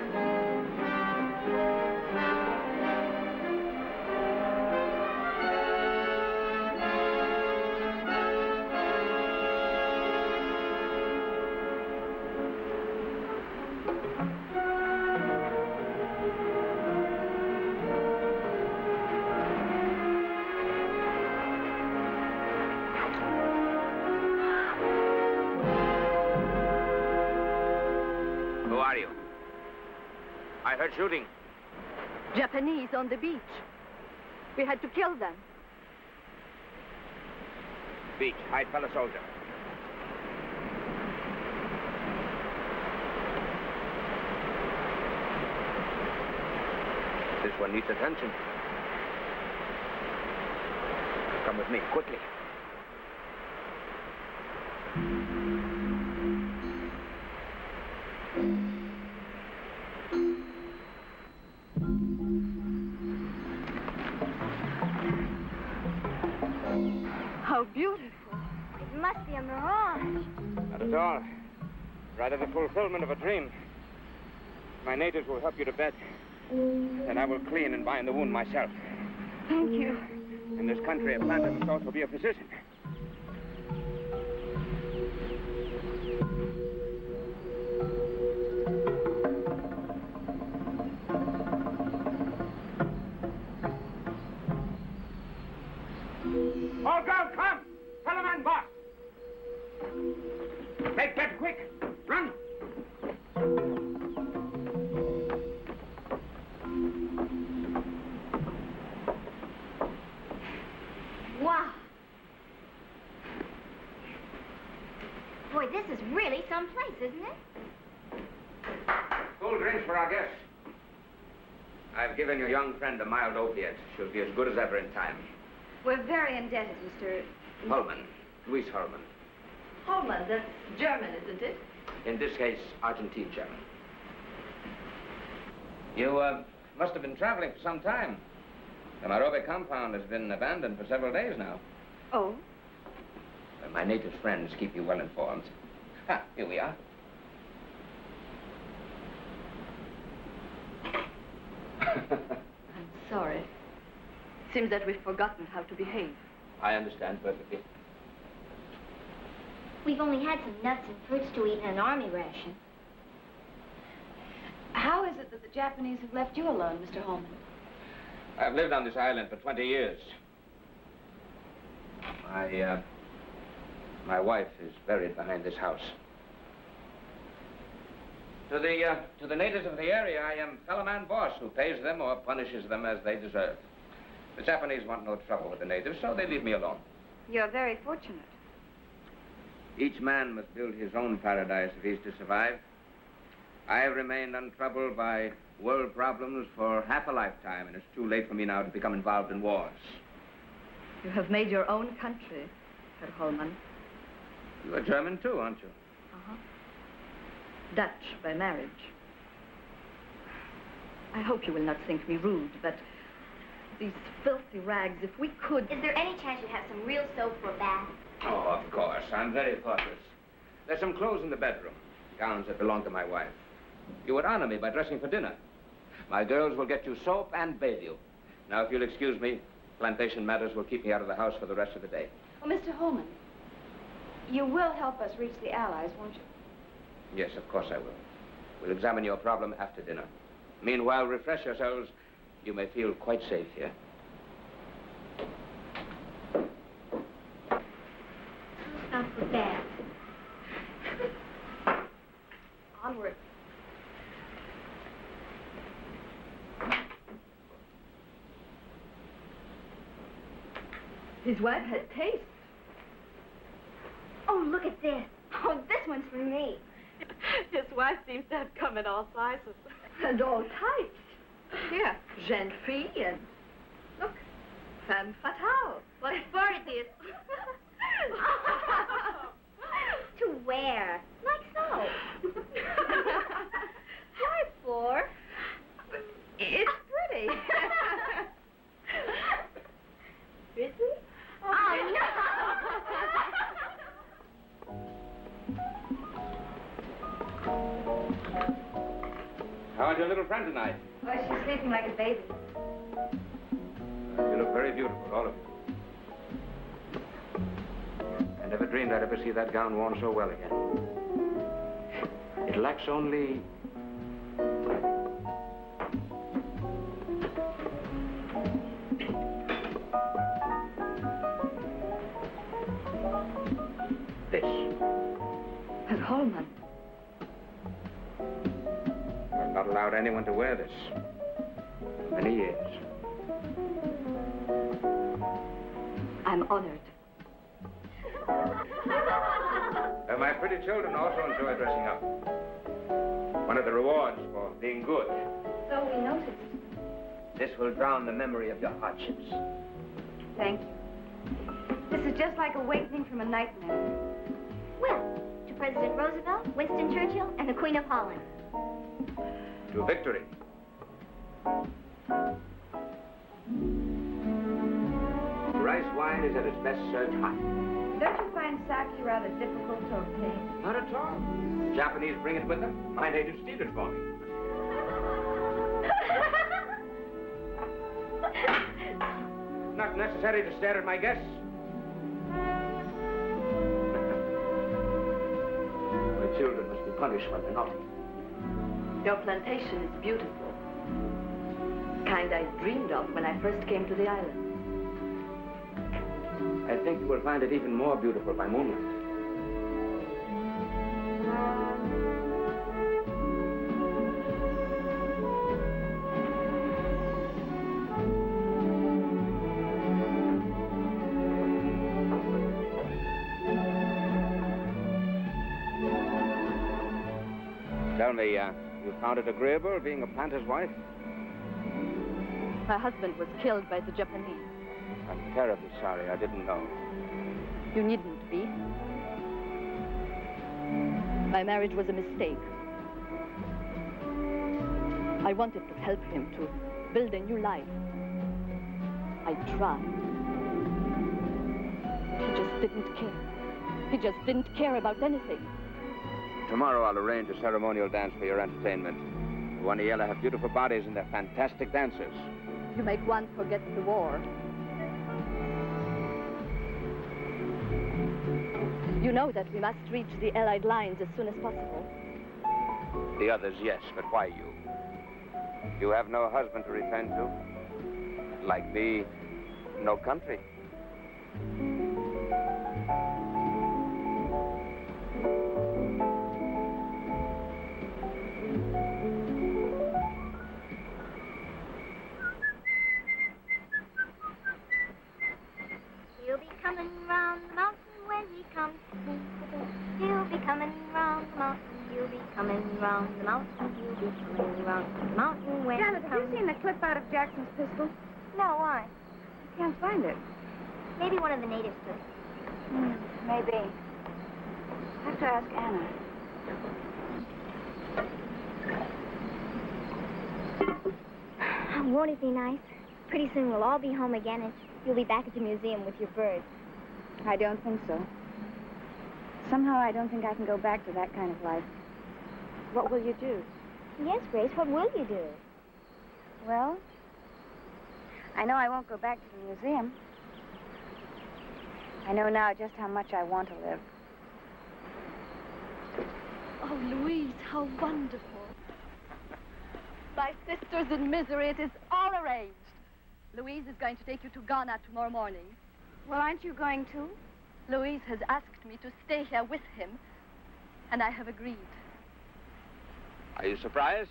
Who are you? I heard shooting. Japanese on the beach. We had to kill them. Beach, hide fellow soldier. This one needs attention. Come with me, quickly. How beautiful. It must be a mirage. Not at all. Rather the fulfillment of a dream. My natives will help you to bed. Then I will clean and bind the wound myself. Thank you. In this country, a planter must also be a physician. All girls, come! Tell the man, boss! Take that quick! Run! Wow. Boy, this is really someplace, isn't it? Cool drinks for our guests. I've given your young friend a mild opiate. She'll be as good as ever in time. We're very indebted, Mr. Holman. Louis Holman. Holman, that's German, isn't it? In this case, Argentine German. You must have been traveling for some time. The Marobe compound has been abandoned for several days now. Oh? My native friends keep you well informed. Ah, here we are. I'm sorry. Seems that we've forgotten how to behave. I understand perfectly. We've only had some nuts and fruits to eat in an army ration. How is it that the Japanese have left you alone, Mr. Holman? I've lived on this island for 20 years. My wife is buried behind this house. To the natives of the area, I am fellow man boss who pays them or punishes them as they deserve. The Japanese want no trouble with the natives, so they leave me alone. You're very fortunate. Each man must build his own paradise if he's to survive. I have remained untroubled by world problems for half a lifetime, and it's too late for me now to become involved in wars. You have made your own country, Herr Holman. You're German too, aren't you? Uh-huh. Dutch by marriage. I hope you will not think me rude, but these filthy rags, if we could... Is there any chance you'd have some real soap for a bath? Oh, of course. I'm very thoughtless. There's some clothes in the bedroom, gowns that belong to my wife. You would honor me by dressing for dinner. My girls will get you soap and bathe you. Now, if you'll excuse me, plantation matters will keep me out of the house for the rest of the day. Well, Mr. Holman, you will help us reach the Allies, won't you? Yes, of course I will. We'll examine your problem after dinner. Meanwhile, refresh yourselves. You may feel quite safe here. Not for bad. Onward. His wife had taste. Oh, look at this. Oh, this one's for me. His wife seems to have come in all sizes. And all types. Here, jeune fille and... Look, femme fatale. What for this? To wear. Like so. Why for? It's pretty. Really? Oh, no! How is your little friend tonight? Well, she's sleeping like a baby. You look very beautiful, all of you. I never dreamed I'd ever see that gown worn so well again. It lacks only... this. Herr Holman. not allowed anyone to wear this. And he is. I'm honored. My pretty children also enjoy dressing up. One of the rewards for being good. So we noticed. This will drown the memory of your hardships. Thank you. This is just like awakening from a nightmare. Well, to President Roosevelt, Winston Churchill, and the Queen of Holland. To victory. Rice wine is at its best served hot. Don't you find sake rather difficult to obtain? Not at all. The Japanese bring it with them. My natives steal it for me. Not necessary to stare at my guests. My children must be punished when they're naughty. Your plantation is beautiful. The kind I dreamed of when I first came to the island. I think you will find it even more beautiful by moonlight. Tell me, you found it agreeable being a planter's wife? My husband was killed by the Japanese. I'm terribly sorry. I didn't know. You needn't be. My marriage was a mistake. I wanted to help him to build a new life. I tried. He just didn't care. He just didn't care about anything. Tomorrow I'll arrange a ceremonial dance for your entertainment. The Guinea have beautiful bodies and they're fantastic dancers. You make one forget the war. You know that we must reach the Allied lines as soon as possible. The others, yes, but why you? You have no husband to return to? Like me, no country. He'll be coming round the mountain when he comes to me. He'll be coming round the mountain. He'll be coming round the mountain. He'll be coming round the mountain when Janet, he have comes. you seen the clip out of Jackson's pistol? No, why? I can't find it. Maybe one of the natives took it. Maybe. I have to ask Anna. Won't it be nice? Pretty soon we'll all be home again and you'll be back at the museum with your birds. I don't think so. Somehow I don't think I can go back to that kind of life. What will you do? Yes, Grace, what will you do? Well, I know I won't go back to the museum. I know now just how much I want to live. Oh, Louise, how wonderful. My sister's in misery. It is all arranged. Louise is going to take you to Ghana tomorrow morning. Well, aren't you going too? Louise has asked me to stay here with him, and I have agreed. Are you surprised?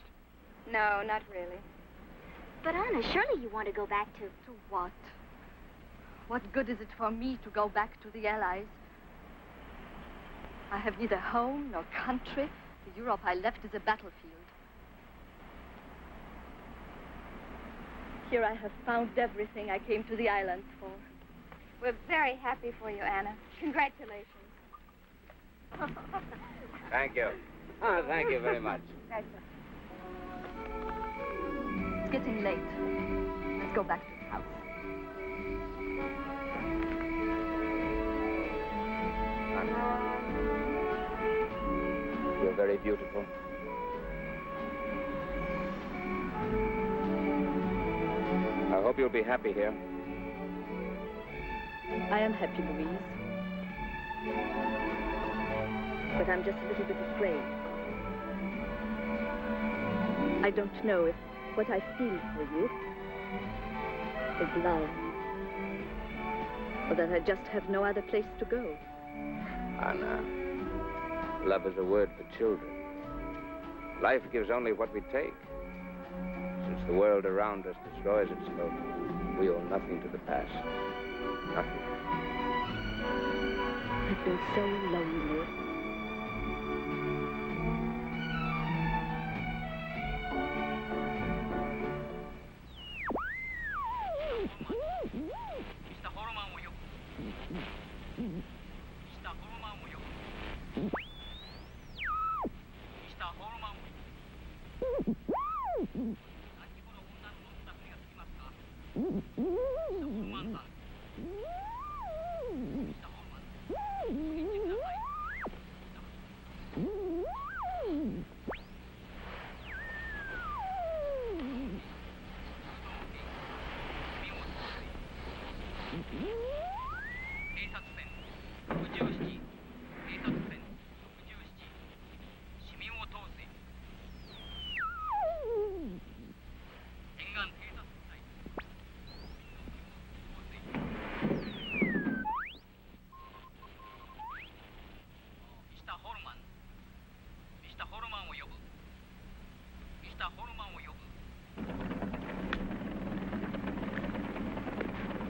No, not really. But, Anna, surely you want to go back to... To what? What good is it for me to go back to the Allies? I have neither home nor country. The Europe I left is a battlefield. Here I have found everything I came to the islands for. We're very happy for you, Anna. Congratulations. Thank you. Oh, thank you very much. That's It's getting late. Let's go back to the house. You're very beautiful. I hope you'll be happy here. I am happy, Louise. But I'm just a little bit afraid. I don't know if what I feel for you is love, or that I just have no other place to go. Anna, love is a word for children. Life gives only what we take. Since the world around us destroys itself, we owe nothing to the past. Nothing. I've been so lonely.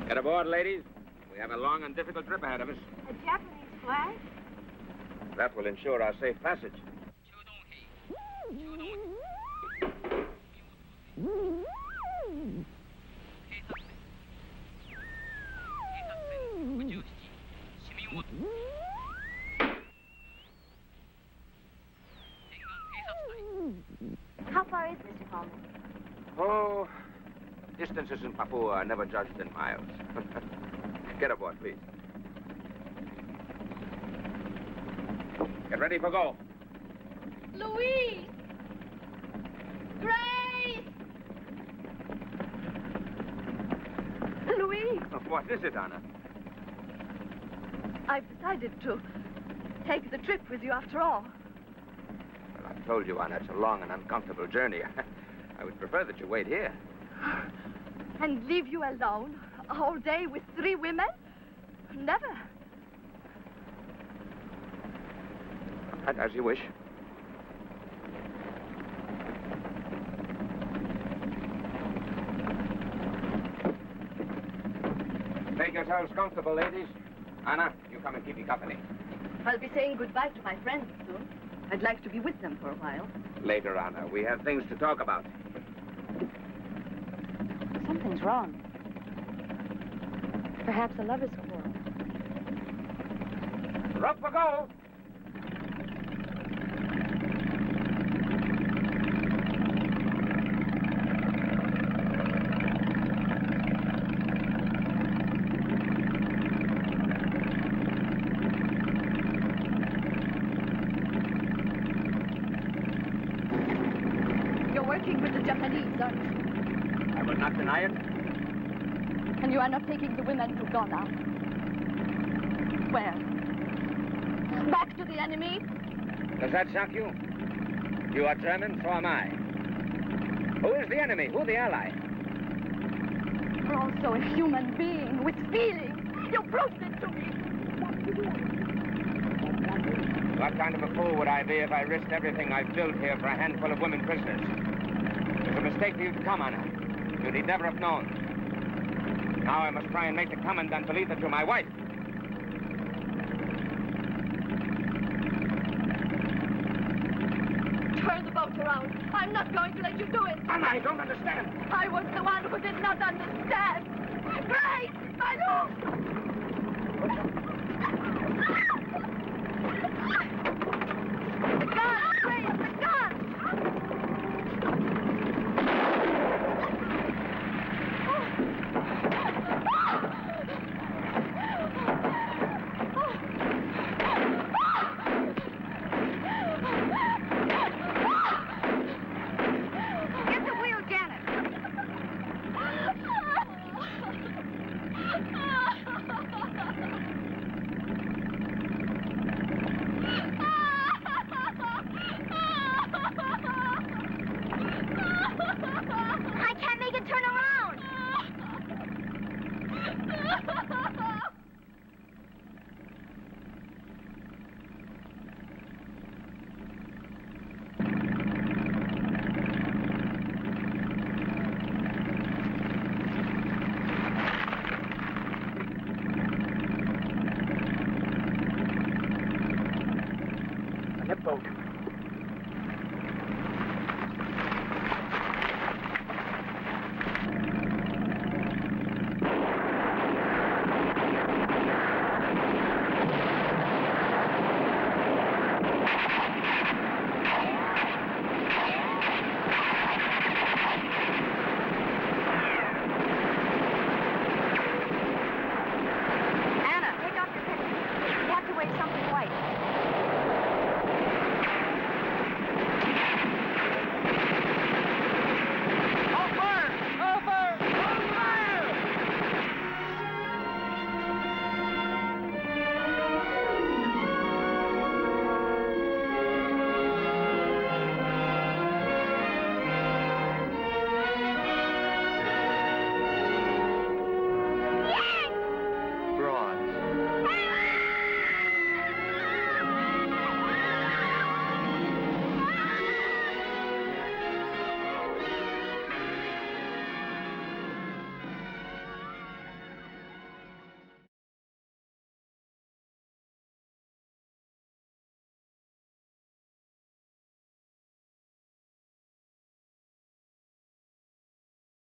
Get aboard, ladies. We have a long and difficult trip ahead of us. A Japanese flag? That will ensure our safe passage. How far is Mr. Coleman? Oh, distances in Papua are never judged in miles. Get aboard, please. Get ready for go. Louise! Grace! Louise, What is it, Anna? I've decided to take the trip with you after all. Well, I've told you, Anna, it's a long and uncomfortable journey. I would prefer that you wait here. And leave you alone a whole day with 3 women? Never. As you wish. Make yourselves comfortable, ladies. Anna, you come and keep me company. I'll be saying goodbye to my friends soon. I'd like to be with them for a while. Later, Anna. We have things to talk about. Something's wrong. Perhaps a lover's quarrel. Up for go! You're working with the Japanese, aren't you? I will not deny it. And you are not taking the women to Ghana. Where? Back to the enemy? Does that shock you? You are German, so am I. Who is the enemy? Who the ally? You're also a human being with feelings. You proved it to me. What kind of a fool would I be if I risked everything I've built here for a handful of women prisoners? It was a mistake for you to come, Anna. You need never have known. Now I must try and make the commandant believe that you're my wife. Turn the boat around. I'm not going to let you do it. Anna, I don't understand. I was the one who did not understand. Grace! My love! The gun!